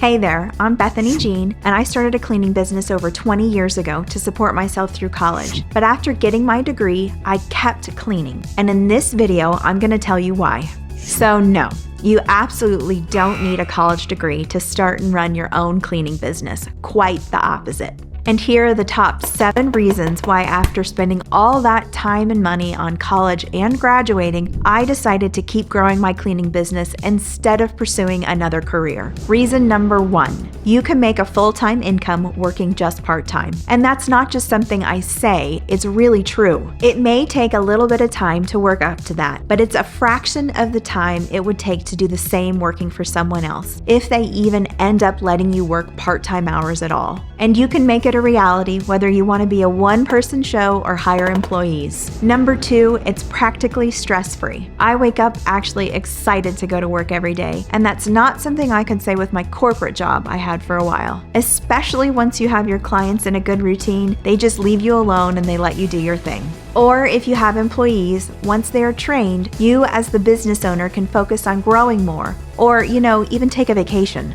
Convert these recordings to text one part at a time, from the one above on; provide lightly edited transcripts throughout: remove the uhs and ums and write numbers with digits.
Hey there, I'm Bethany Jean, and I started a cleaning business over 20 years ago to support myself through college. But after getting my degree, I kept cleaning. And in this video, I'm going to tell you why. So no, you absolutely don't need a college degree to start and run your own cleaning business. Quite the opposite. And here are the top 7 reasons why, after spending all that time and money on college and graduating, I decided to keep growing my cleaning business instead of pursuing another career. Reason number 1, you can make a full-time income working just part-time. And that's not just something I say, it's really true. It may take a little bit of time to work up to that, but it's a fraction of the time it would take to do the same working for someone else, if they even end up letting you work part-time hours at all. And you can make it a reality whether you want to be a one-person show or hire employees. Number 2, it's practically stress-free. I wake up actually excited to go to work every day, and that's not something I could say with my corporate job I had for a while. Especially once you have your clients in a good routine, they just leave you alone and they let you do your thing. Or if you have employees, once they are trained, you as the business owner can focus on growing more, or even take a vacation.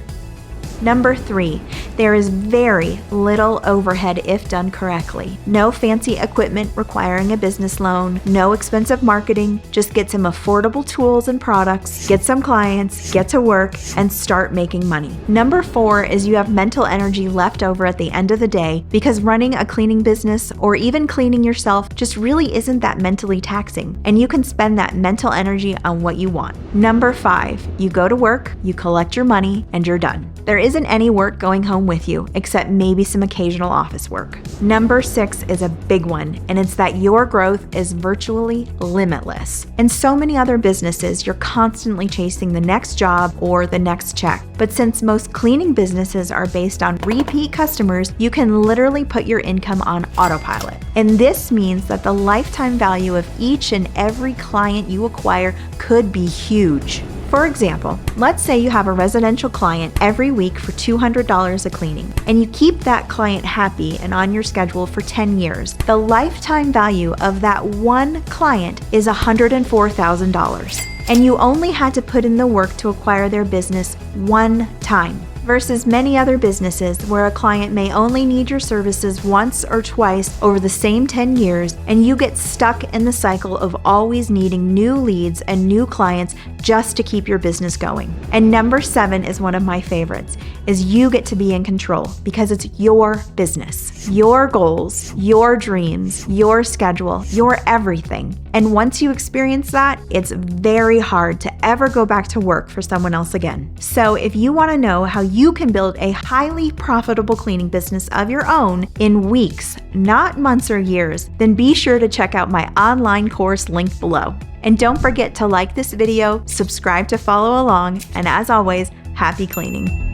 Number 3, there is very little overhead if done correctly. No fancy equipment requiring a business loan, no expensive marketing, just get some affordable tools and products, get some clients, get to work, and start making money. Number 4 is you have mental energy left over at the end of the day because running a cleaning business or even cleaning yourself just really isn't that mentally taxing, and you can spend that mental energy on what you want. Number 5, you go to work, you collect your money, and you're done. There isn't any work going home with you, except maybe some occasional office work. Number 6 is a big one, and it's that your growth is virtually limitless. In so many other businesses, you're constantly chasing the next job or the next check. But since most cleaning businesses are based on repeat customers, you can literally put your income on autopilot. And this means that the lifetime value of each and every client you acquire could be huge. For example, let's say you have a residential client every week for $200 a cleaning, and you keep that client happy and on your schedule for 10 years. The lifetime value of that one client is $104,000, and you only had to put in the work to acquire their business one time. Versus many other businesses where a client may only need your services once or twice over the same 10 years, and you get stuck in the cycle of always needing new leads and new clients just to keep your business going. And number 7 is one of my favorites, is you get to be in control because it's your business, your goals, your dreams, your schedule, your everything. And once you experience that, it's very hard to ever go back to work for someone else again. So if you want to know how you can build a highly profitable cleaning business of your own in weeks, not months or years, then be sure to check out my online course linked below. And don't forget to like this video, subscribe to follow along, and as always, happy cleaning.